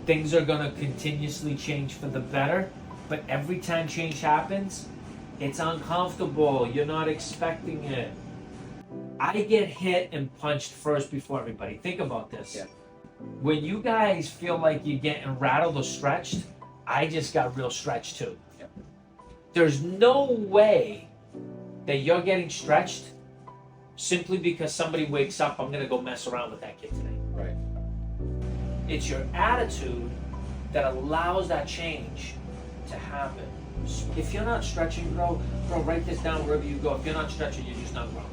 things are going to continuously change for the better, but every time change happens, it's uncomfortable. You're not expecting it. I get hit and punched first before everybody. Think about this. Yeah. When you guys feel like you're getting rattled or stretched, I just got real stretched too. Yeah. There's no way that you're getting stretched simply because somebody wakes up, I'm going to go mess around with that kid today. Right. It's your attitude that allows that change to happen. If you're not stretching, bro, write this down wherever you go. If you're not stretching, you're just not growing.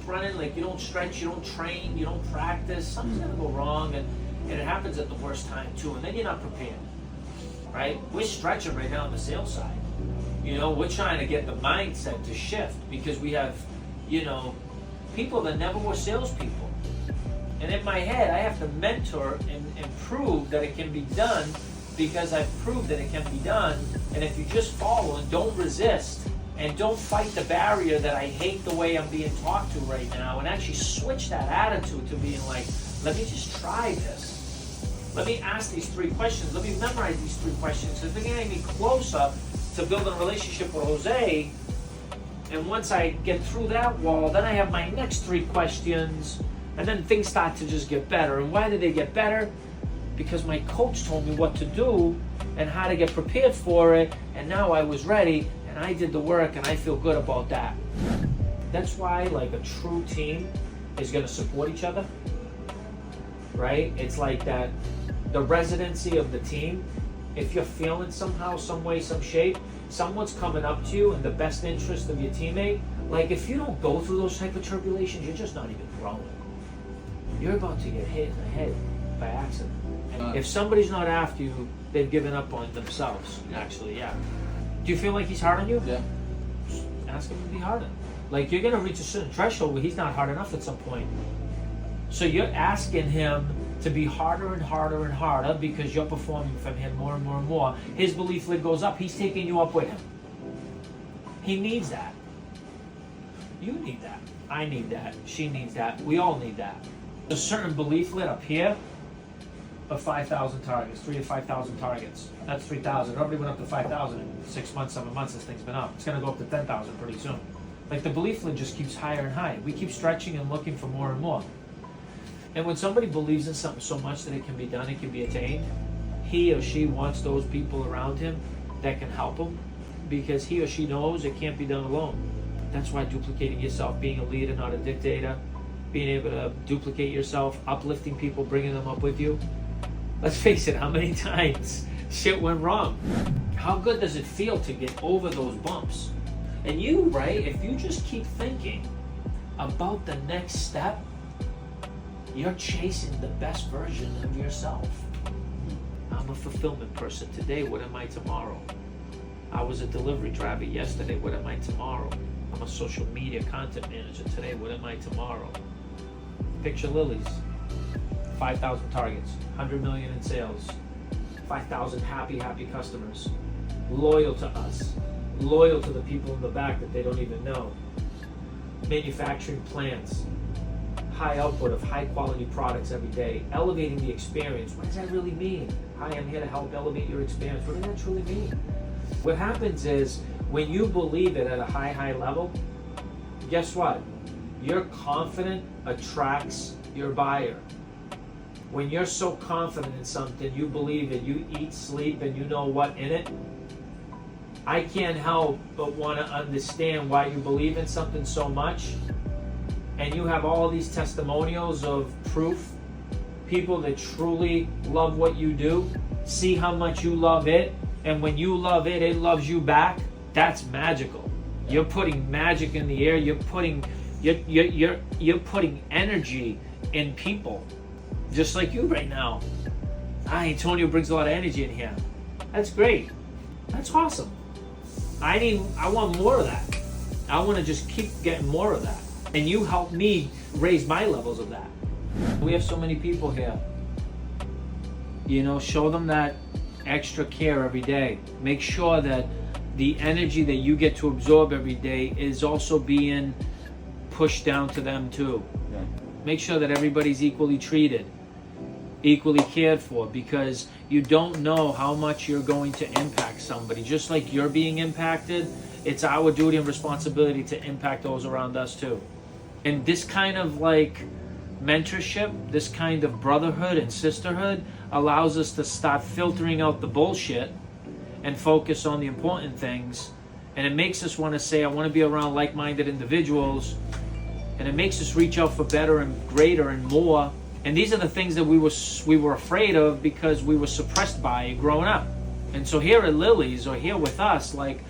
Running, like you don't stretch, you don't train, you don't practice, something's gonna go wrong, and it happens at the worst time too, and then you're not prepared, right? We're stretching right now on the sales side. You know, we're trying to get the mindset to shift because we have, you know, people that never were salespeople. And in my head, I have to mentor and prove that it can be done because I've proved that it can be done. And if you just follow and don't resist and don't fight the barrier that I hate the way I'm being talked to right now, and actually switch that attitude to being like, let me just try this. Let me ask these 3 questions. Let me memorize these 3 questions because they're getting me closer to building a relationship with Jose. And once I get through that wall, then I have my next 3 questions, and then things start to just get better. And why do they get better? Because my coach told me what to do and how to get prepared for it, and now I was ready, and I did the work, and I feel good about that. That's why, like, a true team is going to support each other, right? It's like that, the residency of the team. If you're feeling somehow, some way, some shape, someone's coming up to you in the best interest of your teammate. Like, if you don't go through those type of tribulations, you're just not even growing. You're about to get hit in the head by accident. And if somebody's not after you, they've given up on themselves, actually, yeah. Do you feel like he's hard on you? Yeah. Just ask him to be harder. Like, you're going to reach a certain threshold where he's not hard enough at some point. So you're asking him to be harder and harder and harder because you're performing from him more and more and more. His belief lid goes up. He's taking you up with him. He needs that. You need that. I need that. She needs that. We all need that. A certain belief lid up here of 5,000 targets, 3 to 5,000 targets. That's 3,000. It already went up to 5,000 in 6 months, 7 months. This thing's been up. It's going to go up to 10,000 pretty soon. Like, the belief lid just keeps higher and higher. We keep stretching and looking for more and more. And when somebody believes in something so much that it can be done, it can be attained, he or she wants those people around him that can help him because he or she knows it can't be done alone. That's why duplicating yourself, being a leader, not a dictator, being able to duplicate yourself, uplifting people, bringing them up with you. Let's face it, how many times shit went wrong? How good does it feel to get over those bumps? And you, right, if you just keep thinking about the next step, you're chasing the best version of yourself. I'm a fulfillment person today. What am I tomorrow? I was a delivery driver yesterday. What am I tomorrow? I'm a social media content manager today. What am I tomorrow? Picture Lily's. 5,000 targets, 100 million in sales, 5,000 happy customers, loyal to us, loyal to the people in the back that they don't even know. Manufacturing plants, high output of high quality products every day, elevating the experience. What does that really mean? Hi, I'm here to help elevate your experience. What does that truly mean? What happens is when you believe it at a high level, guess what? Your confidence attracts your buyer. When you're so confident in something, you believe it, you eat, sleep, and you know what in it, I can't help but want to understand why you believe in something so much. And you have all these testimonials of proof, people that truly love what you do, see how much you love it, and when you love it, it loves you back. That's magical. You're putting magic in the air. You're putting energy in people, just like you right now. Antonio brings a lot of energy in here. That's great. That's awesome. I want more of that. I want to just keep getting more of that. And you help me raise my levels of that. We have so many people here. You know, show them that extra care every day. Make sure that the energy that you get to absorb every day is also being pushed down to them too. Yeah. Make sure that everybody's equally treated. equally cared for, because you don't know how much you're going to impact somebody. Just like you're being impacted, it's our duty and responsibility to impact those around us too. And this kind of like mentorship, this kind of brotherhood and sisterhood allows us to start filtering out the bullshit and focus on the important things. And it makes us want to say, I want to be around like-minded individuals. And it makes us reach out for better and greater and more. And these are the things that we were afraid of because we were suppressed by it growing up. And so here at Lily's, or here with us, like,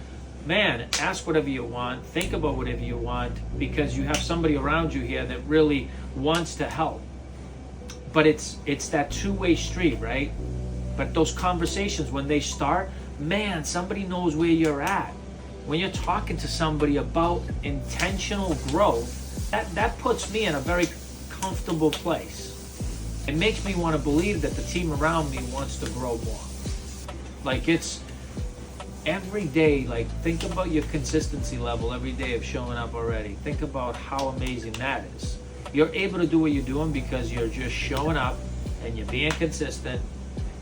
man, ask whatever you want, think about whatever you want, because you have somebody around you here that really wants to help. But it's that two-way street, right? But those conversations, when they start, man, somebody knows where you're at. When you're talking to somebody about intentional growth, that puts me in a very comfortable place. It makes me want to believe that the team around me wants to grow more. Like, it's every day, like, think about your consistency level every day of showing up already. Think about how amazing that is. You're able to do what you're doing because you're just showing up and you're being consistent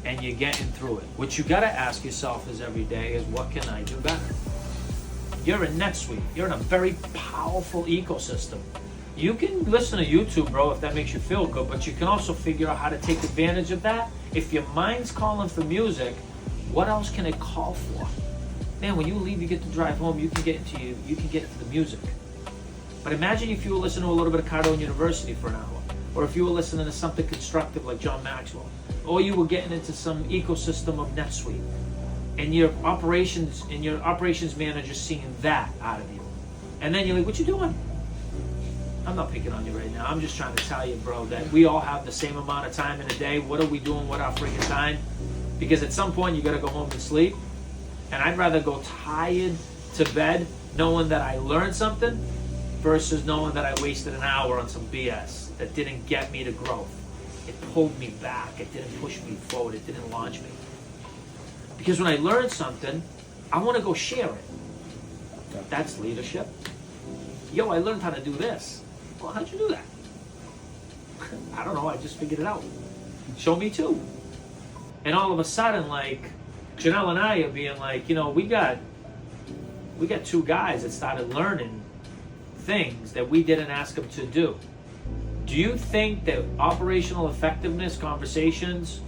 and you're getting through it. What you got to ask yourself is every day is, what can I do better? You're in NetSuite. You're in a very powerful ecosystem. You can listen to YouTube, bro, if that makes you feel good, but you can also figure out how to take advantage of that. If your mind's calling for music, what else can it call for? Man, when you leave, you get to drive home, you can get into the music. But imagine if you were listening to a little bit of Cardone University for an hour, or if you were listening to something constructive like John Maxwell, or you were getting into some ecosystem of NetSuite, and your operations manager seeing that out of you. And then you're like, what you doing? I'm not picking on you right now. I'm just trying to tell you, bro, that we all have the same amount of time in a day. What are we doing with our freaking time? Because at some point you got to go home and sleep. And I'd rather go tired to bed knowing that I learned something versus knowing that I wasted an hour on some BS that didn't get me to growth. It pulled me back. It didn't push me forward. It didn't launch me. Because when I learn something, I want to go share it. That's leadership. Yo, I learned how to do this. Well, how'd you do that? I don't know. I just figured it out. Show me too. And all of a sudden, like, Janelle and I are being like, you know, we got two guys that started learning things that we didn't ask them to do. Do you think that operational effectiveness conversations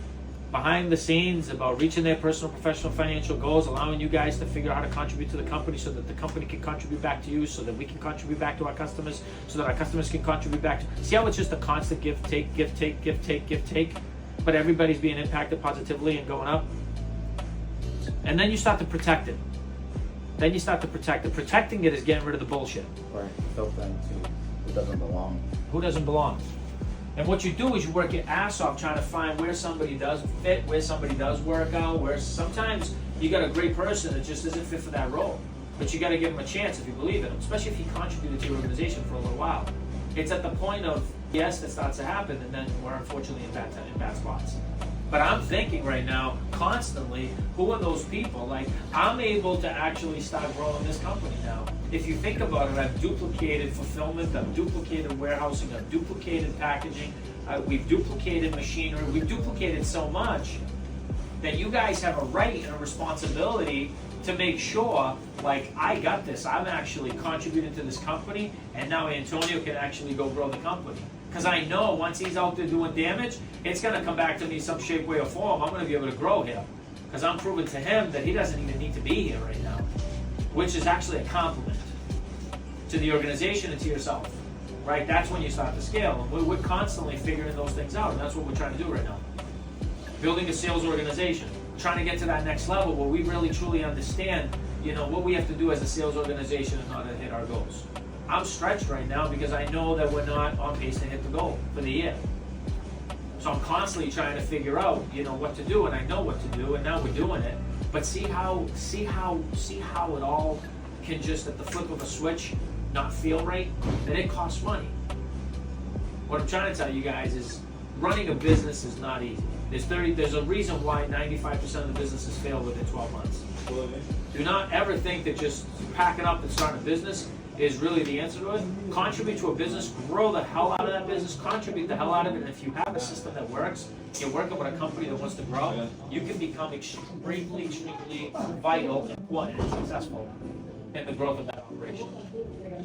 behind the scenes about reaching their personal, professional, financial goals, allowing you guys to figure out how to contribute to the company so that the company can contribute back to you, so that we can contribute back to our customers, so that our customers can contribute back to... See how it's just a constant give, take, give, take, give, take, give, take, but everybody's being impacted positively and going up? And then you start to protect it. Then you start to protect it. Protecting it is getting rid of the bullshit. Right, filtering to who doesn't belong. Who doesn't belong. And what you do is you work your ass off trying to find where somebody does fit, where somebody does work out, where sometimes you got a great person that just isn't fit for that role. But you got to give him a chance if you believe in him, especially if he contributed to your organization for a little while. It's at the point of yes that starts to happen, and then we're unfortunately in bad spots. But I'm thinking right now, constantly, who are those people? Like, I'm able to actually start growing this company now. If you think about it, I've duplicated fulfillment, I've duplicated warehousing, I've duplicated packaging, we've duplicated machinery, we've duplicated so much that you guys have a right and a responsibility to make sure, like, I got this, I'm actually contributing to this company, and now Antonio can actually go grow the company. Because I know once he's out there doing damage, it's going to come back to me some shape, way, or form. I'm going to be able to grow him. Because I'm proving to him that he doesn't even need to be here right now. Which is actually a compliment to the organization and to yourself. Right? That's when you start to scale. And we're constantly figuring those things out. And that's what we're trying to do right now. Building a sales organization. Trying to get to that next level where we really truly understand, you know, what we have to do as a sales organization in order to hit our goals. I'm stretched right now because I know that we're not on pace to hit the goal for the year. So I'm constantly trying to figure out, you know, what to do, and I know what to do, and now we're doing it. But see how it all can just at the flip of a switch not feel right? That it costs money. What I'm trying to tell you guys is running a business is not easy. There's a reason why 95% of the businesses fail within 12 months. Do not ever think that just packing up and starting a business is really the answer to it. Contribute to a business, grow the hell out of that business, contribute the hell out of it. And if you have a system that works, you're working with a company that wants to grow, you can become extremely, extremely vital, important, and successful in the growth of that operation.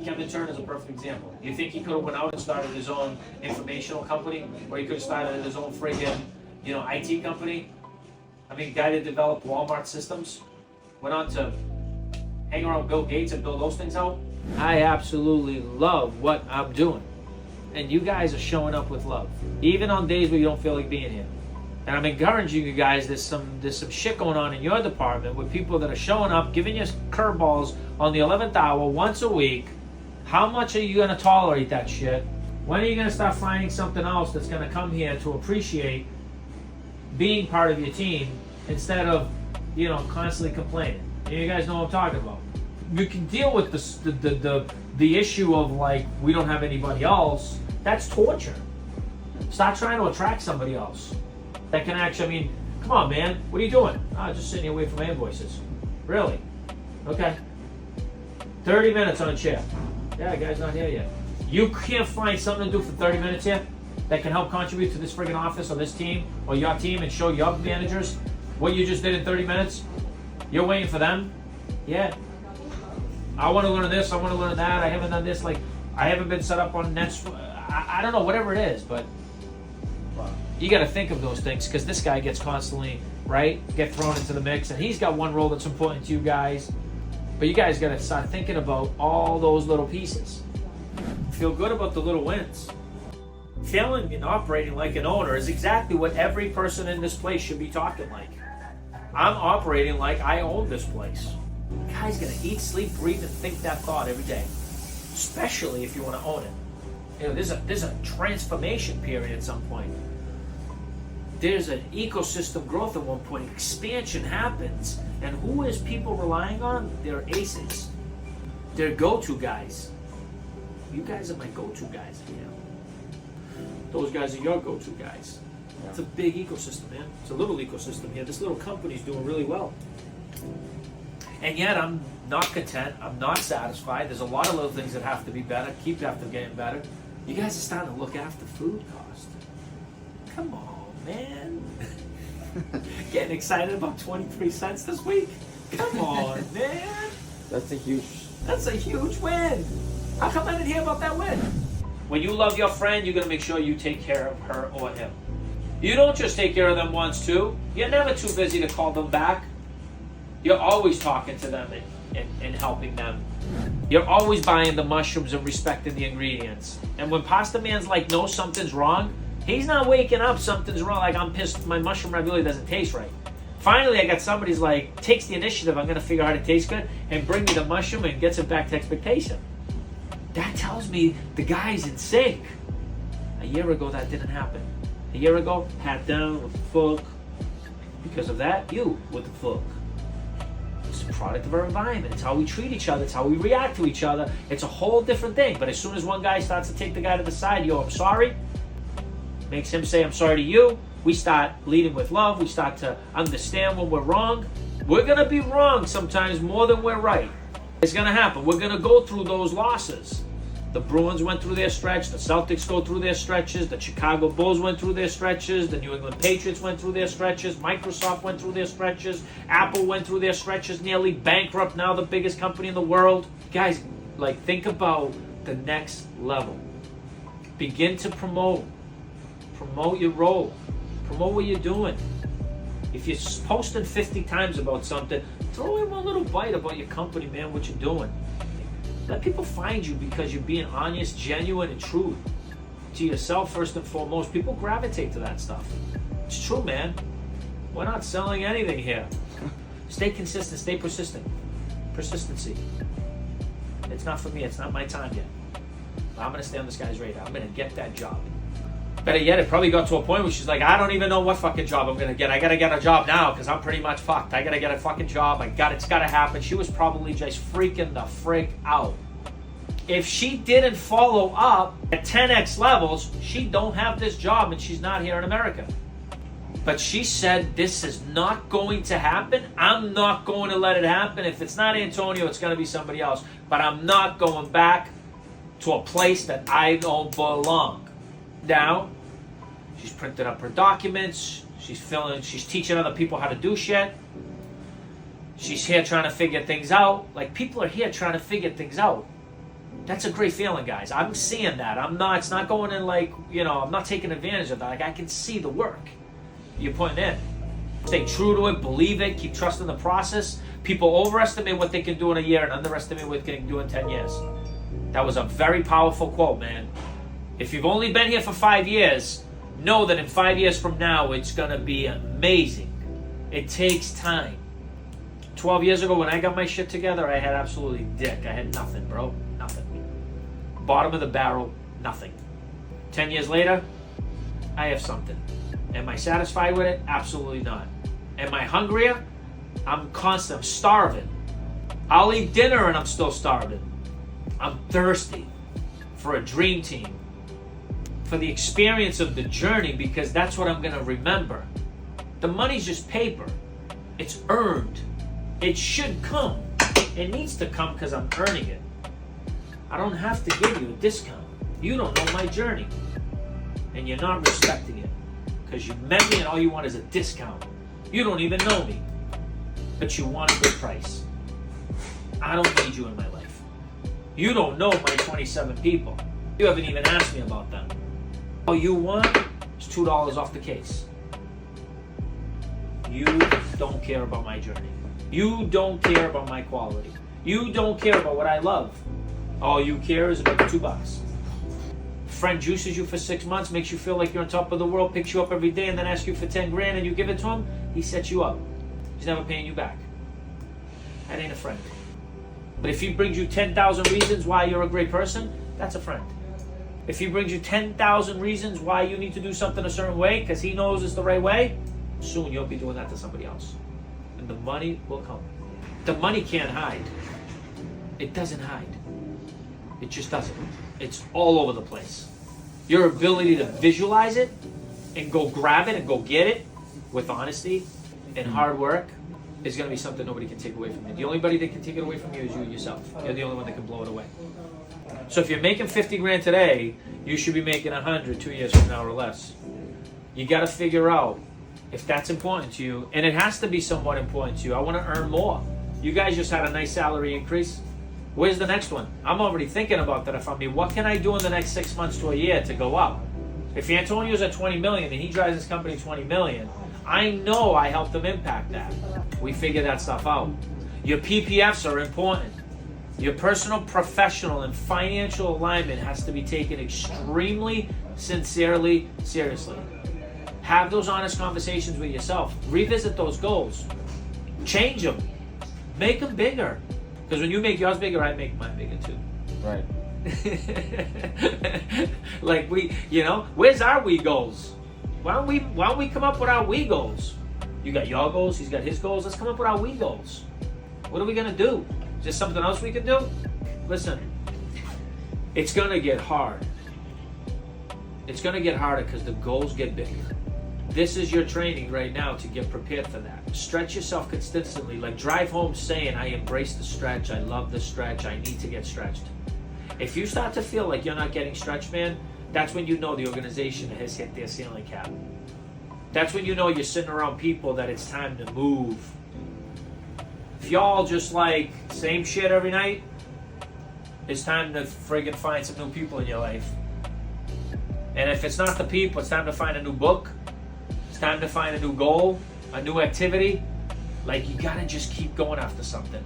Kevin Turner is a perfect example. You think he could have went out and started his own informational company, or he could have started his own friggin', IT company? I mean, guy that developed Walmart systems went on to hang around Bill Gates and build those things out. I absolutely love what I'm doing, and you guys are showing up with love, even on days where you don't feel like being here. And I'm encouraging you guys. There's some shit going on in your department with people that are showing up, giving you curveballs on the 11th hour once a week. How much are you going to tolerate that shit? When are you going to start finding something else that's going to come here to appreciate being part of your team instead of, constantly complaining? You guys know what I'm talking about. You can deal with the issue of like, we don't have anybody else. That's torture. Stop trying to attract somebody else that can actually, come on, man. What are you doing? Just sitting here waiting for my invoices. Really? Okay. 30 minutes on a chair. Yeah, the guy's not here yet. You can't find something to do for 30 minutes here that can help contribute to this friggin' office or this team or your team and show your managers what you just did in 30 minutes? You're waiting for them? Yeah. I want to learn this, I want to learn that, I haven't done this, like, I haven't been set up on Nets, I don't know, whatever it is, but you got to think of those things, because this guy gets constantly, get thrown into the mix, and he's got one role that's important to you guys, but you guys got to start thinking about all those little pieces. Feel good about the little wins. Feeling and operating like an owner is exactly what every person in this place should be talking like. I'm operating like I own this place. The guy's gonna eat, sleep, breathe, and think that thought every day, especially if you want to own it. There's a transformation period at some point. There's an ecosystem growth at one point. Expansion happens, and who is people relying on? They're aces. They're go-to guys. You guys are my go-to guys. Those guys are your go-to guys. It's a big ecosystem, man. It's a little ecosystem here. This little company's doing really well. And yet I'm not content. I'm not satisfied. There's a lot of little things that have to be better, keep after getting better. You guys are starting to look after food cost. Come on, man. Getting excited about 23 cents this week? Come on, man. That's a huge win. How come I didn't hear about that win? When you love your friend, you're going to make sure you take care of her or him. You don't just take care of them once, too. You're never too busy to call them back. You're always talking to them and helping them. You're always buying the mushrooms and respecting the ingredients. And when Pastaman's like, no, something's wrong, he's not waking up, something's wrong, like I'm pissed, my mushroom ravioli doesn't taste right. Finally, I got somebody's like, takes the initiative, I'm going to figure out how to taste good, and bring me the mushroom and gets it back to expectation. That tells me the guy's in sync. A year ago, that didn't happen. A year ago, hat down with the fuck. Because of that, you with the fuck. It's a product of our environment. It's how we treat each other. It's how we react to each other. It's a whole different thing. But as soon as one guy starts to take the guy to the side, I'm sorry, makes him say, I'm sorry to you. We start leading with love. We start to understand when we're wrong. We're going to be wrong sometimes more than we're right. It's going to happen. We're going to go through those losses. The Bruins went through their stretch. The Celtics go through their stretches. The Chicago Bulls went through their stretches. The New England Patriots went through their stretches. Microsoft went through their stretches. Apple went through their stretches, nearly bankrupt, now the biggest company in the world. Guys, think about the next level. Begin to promote. Promote your role. Promote what you're doing. If you're posting 50 times about something, throw in one little bite about your company, man, what you're doing. Let people find you because you're being honest, genuine, and true to yourself first and foremost. People gravitate to that stuff. It's true, man. We're not selling anything here. Stay consistent, stay persistent. Persistency. It's not for me, it's not my time yet. I'm going to stay on this guy's radar. I'm going to get that job. Better yet, it probably got to a point where she's like, I don't even know what fucking job I'm going to get. I got to get a job now because I'm pretty much fucked. I got to get a fucking job. It's got to happen. She was probably just freaking the frick out. If she didn't follow up at 10x levels, she don't have this job and she's not here in America. But she said, this is not going to happen. I'm not going to let it happen. If it's not Antonio, it's going to be somebody else. But I'm not going back to a place that I don't belong. Now, she's printed up her documents. She's teaching other people how to do shit. She's here trying to figure things out. Like, people are here trying to figure things out. That's a great feeling, guys. I'm seeing that. It's not going in like, I'm not taking advantage of that. Like, I can see the work you're putting in. Stay true to it, believe it, keep trusting the process. People overestimate what they can do in a year and underestimate what they can do in 10 years. That was a very powerful quote, man. If you've only been here for 5 years, know that in 5 years from now, it's going to be amazing. It takes time. 12 years ago, when I got my shit together, I had absolutely dick. I had nothing, bro. Nothing. Bottom of the barrel, nothing. 10 years later, I have something. Am I satisfied with it? Absolutely not. Am I hungrier? I'm constant. I'm starving. I'll eat dinner and I'm still starving. I'm thirsty for a dream team, for the experience of the journey, because that's what I'm going to remember. The money's just paper. It's earned. It should come. It needs to come because I'm earning it. I don't have to give you a discount. You don't know my journey. And you're not respecting it because you met me and all you want is a discount. You don't even know me, but you want a good price. I don't need you in my life. You don't know my 27 people. You haven't even asked me about them. All you want is $2 off the case. You don't care about my journey. You don't care about my quality. You don't care about what I love. All you care is about the $2. Friend juices you for 6 months, makes you feel like you're on top of the world, picks you up every day, and then asks you for 10 grand and you give it to him. He sets you up. He's never paying you back. That ain't a friend. But if he brings you 10,000 reasons why you're a great person, that's a friend. If he brings you 10,000 reasons why you need to do something a certain way because he knows it's the right way, soon you'll be doing that to somebody else. And the money will come. The money can't hide. It doesn't hide. It just doesn't. It's all over the place. Your ability to visualize it and go grab it and go get it with honesty and hard work is going to be something nobody can take away from you. The only body that can take it away from you is you yourself. You're the only one that can blow it away. So if you're making 50 grand today, you should be making 100 2 years from now or less. You got to figure out if that's important to you, and it has to be somewhat important to you. I want to earn more. You guys just had a nice salary increase. Where's the next one? I'm already thinking about that. If I mean, what can I do in the next 6 months to a year to go up? If Antonio's at 20 million and he drives his company 20 million, I know I helped him impact that. We figure that stuff out. Your PPFs are important. Your personal, professional, and financial alignment has to be taken extremely, sincerely, seriously. Have those honest conversations with yourself. Revisit those goals. Change them. Make them bigger. Because when you make yours bigger, I make mine bigger too. Right. Like where's our we goals? Why don't we come up with our we goals? You got your goals, he's got his goals. Let's come up with our we goals. What are we gonna do? Is there something else we can do? Listen, it's gonna get hard. It's gonna get harder because the goals get bigger. This is your training right now to get prepared for that. Stretch yourself consistently. Like drive home saying, I embrace the stretch. I love the stretch. I need to get stretched. If you start to feel like you're not getting stretched, man, that's when you know the organization has hit their ceiling cap. That's when you know you're sitting around people that it's time to move. If y'all just like same shit every night, it's time to friggin' find some new people in your life. And if it's not the people, it's time to find a new book. It's time to find a new goal, a new activity. Like, you gotta just keep going after something.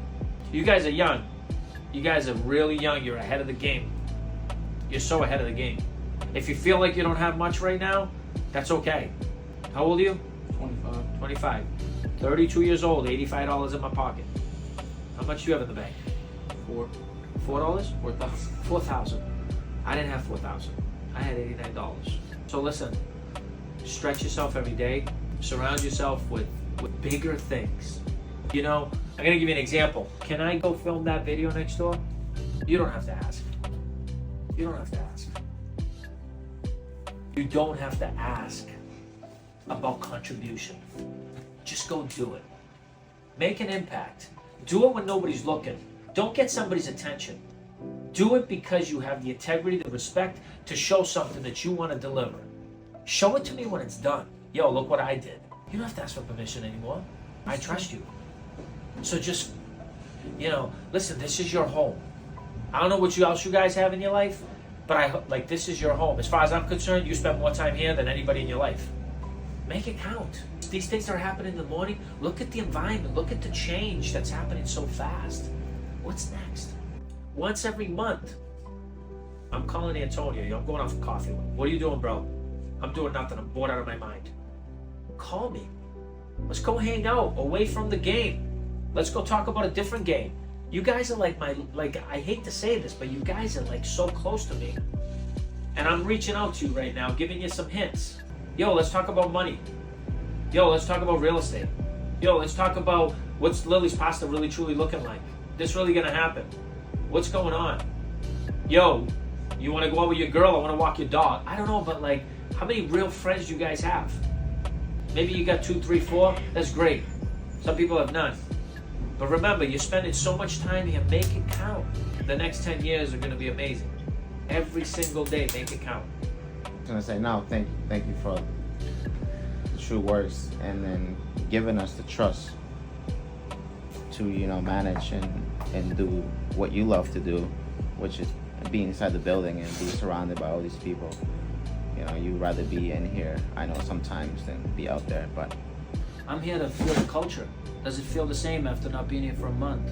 You guys are young. You guys are really young. You're ahead of the game. You're so ahead of the game. If you feel like you don't have much right now, that's okay. How old are you? 25. 25. 32 years old, $85 in my pocket. How much do you have in the bank? $4. $4,000. $4,000. I didn't have $4,000. I had $89. So listen, stretch yourself every day. Surround yourself with bigger things. I'm going to give you an example. Can I go film that video next door? You don't have to ask. You don't have to ask. You don't have to ask. about contribution. Just go do it. Make an impact. Do it when nobody's looking. Don't get somebody's attention. Do it because you have the integrity, the respect to show something that you want to deliver. Show it to me when it's done. Yo, look what I did. You don't have to ask for permission anymore. I trust you. So just, listen, this is your home. I don't know what else you guys have in your life, but this is your home. As far as I'm concerned, you spend more time here than anybody in your life. Make it count. These things that are happening in the morning, look at the environment, look at the change that's happening so fast. What's next? Once every month, I'm calling Antonio. I'm going out for coffee. What are you doing, bro? I'm doing nothing. I'm bored out of my mind. Call me. Let's go hang out away from the game. Let's go talk about a different game. You guys are I hate to say this, but you guys are so close to me. And I'm reaching out to you right now, giving you some hints. Yo, let's talk about money. Yo, let's talk about real estate. Yo, let's talk about what's Lily's pasta really truly looking like. This really gonna happen? What's going on? Yo, you wanna go out with your girl? I wanna walk your dog. I don't know, but how many real friends do you guys have? Maybe you got 2, 3, 4. That's great. Some people have none. But remember, you're spending so much time here. Make it count. The next 10 years are gonna be amazing. Every single day, make it count. I was gonna say no. Thank you for the true words, and then giving us the trust to manage and do what you love to do, which is be inside the building and be surrounded by all these people. You'd rather be in here, I know, sometimes than be out there, but I'm here to feel the culture. Does it feel the same after not being here for a month?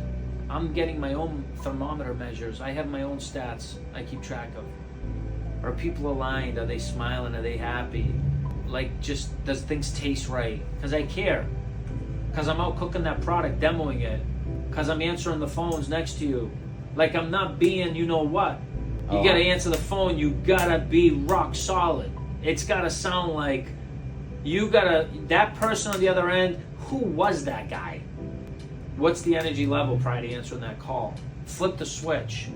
I'm getting my own thermometer measures. I have my own stats I keep track of. Are people aligned? Are they smiling? Are they happy? Does things taste right? Because I care. Because I'm out cooking that product, demoing it. Because I'm answering the phones next to you. I'm not being what. You gotta answer the phone, you gotta be rock solid. It's gotta sound like that person on the other end, who was that guy? What's the energy level prior to answering that call? Flip the switch.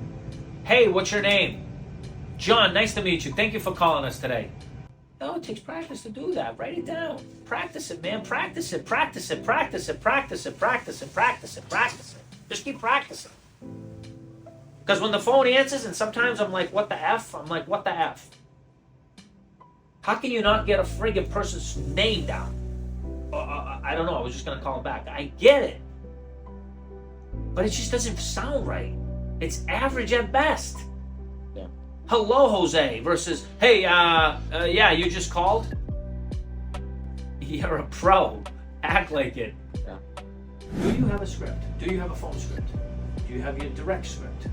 Hey, what's your name? John, nice to meet you. Thank you for calling us today. No, it takes practice to do that. Write it down. Practice it, man. Practice it, practice it, practice it, practice it, practice it, practice it, practice it. Just keep practicing. Because when the phone answers, and sometimes I'm like, what the F? I'm like, what the F? How can you not get a friggin' person's name down? I don't know. I was just going to call him back. I get it. But it just doesn't sound right. It's average at best. Yeah. Hello, Jose, versus, hey, yeah, you just called? You're a pro. Act like it. Yeah. Do you have a script? Do you have a phone script? Do you have your direct script?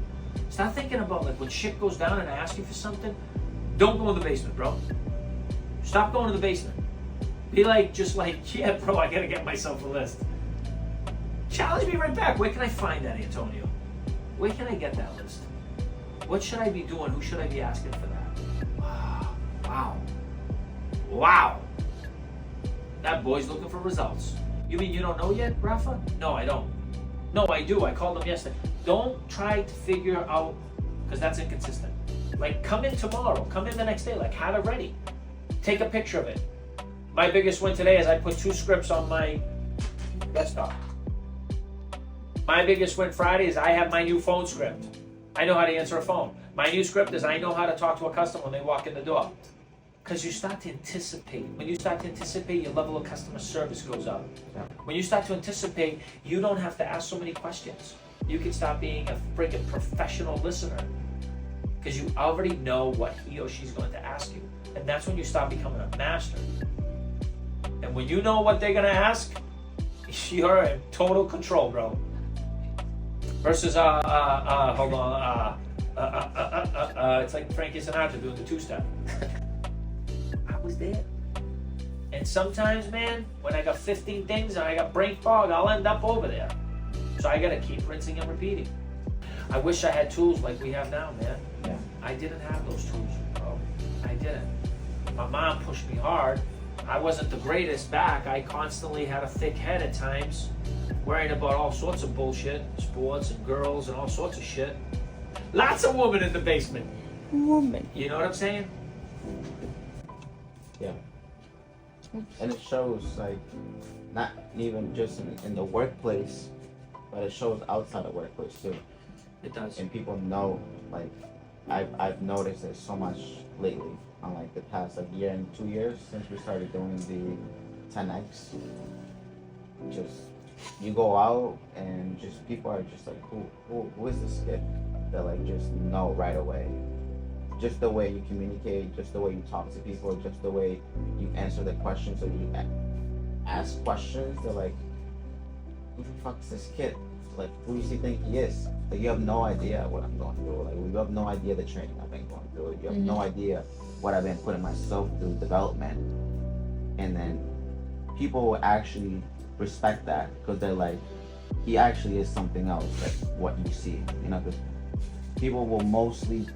Start thinking about when shit goes down and I ask you for something, don't go in the basement, bro. Stop going to the basement. Be yeah, bro, I gotta get myself a list. Challenge me right back. Where can I find that, Antonio? Where can I get that list? What should I be doing? Who should I be asking for that? Wow. That boy's looking for results. You mean you don't know yet, Rafa? No, I don't. No, I do. I called them yesterday. Don't try to figure out, because that's inconsistent. Come in tomorrow. Come in the next day. Have it ready. Take a picture of it. My biggest win today is I put 2 scripts on my desktop. My biggest win Friday is I have my new phone script. I know how to answer a phone. My new script is I know how to talk to a customer when they walk in the door. Because you start to anticipate. When you start to anticipate, your level of customer service goes up. Yeah. When you start to anticipate, you don't have to ask so many questions. You can start being a freaking professional listener. Because you already know what he or she's going to ask you. And that's when you start becoming a master. And when you know what they're going to ask, you're in total control, bro. Versus, hold on, it's like Frankie Sinatra doing the 2-step. I was there. And sometimes, man, when I got 15 things and I got brain fog, I'll end up over there. So I gotta keep rinsing and repeating. I wish I had tools like we have now, man. Yeah. I didn't have those tools, bro. I didn't. My mom pushed me hard. I wasn't the greatest back. I constantly had a thick head at times, worrying about all sorts of bullshit, sports and girls and all sorts of shit. Lots of women in the basement. Woman. You know what I'm saying? Yeah. And it shows, like, not even just in the workplace, but it shows outside the workplace too. It does. And people know, like, I've noticed it so much lately on like the past like year and 2 years since we started doing the 10x. Just you go out and just people are just like, who is this kid? They like just know right away. Just the way you communicate, just the way you talk to people, just the way you answer the questions or you ask questions. They're like, who the fuck is this kid? Like, who does he think he is? Like, you have no idea what I'm going through. Like, you have no idea the training I've been going through. You have no idea what I've been putting myself through development. And then people will actually respect that because they're like, he actually is something else than what you see. You know, because people will mostly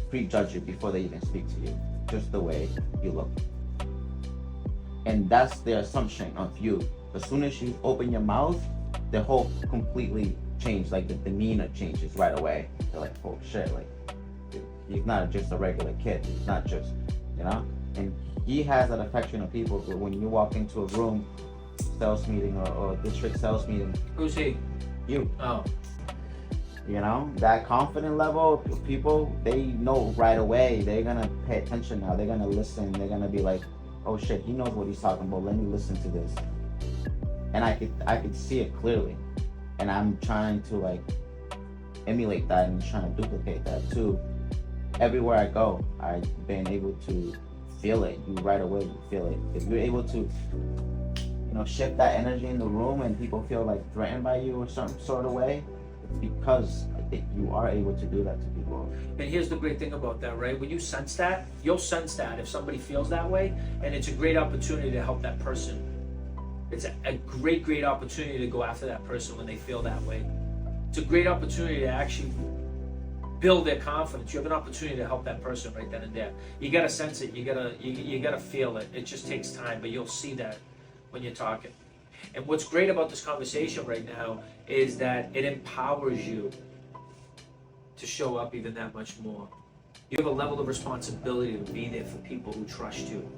prejudge you before they even speak to you, just the way you look. And that's their assumption of you. As soon as you open your mouth, the whole completely change, like the demeanor changes right away. They're like, oh shit, like he's not just a regular kid. He's not just, you know. And he has that affection of people. So when you walk into a room, sales meeting or district sales meeting, Who's he? you. Oh. You know, that confident level of people, they know right away. They're gonna pay attention now. They're gonna listen. They're gonna be like, oh shit, he knows what he's talking about. Let me listen to this. And I could see it clearly. And I'm trying to like emulate that and trying to duplicate that too. Everywhere I go, I've been able to feel it. You right away, you feel it. If you're able to, you know, shift that energy in the room and people feel like threatened by you or some sort of way, it's because you are able to do that to people. And here's the great thing about that, right? When you sense that, you'll sense that if somebody feels that way, and it's a great opportunity to help that person. It's a great opportunity to go after that person when they feel that way. It's a great opportunity to actually build their confidence. You have an opportunity to help that person right then and there. You gotta sense it. You gotta feel it. It just takes time, but you'll see that when you're talking. And what's great about this conversation right now is that it empowers you to show up even that much more. You have a level of responsibility to be there for people who trust you.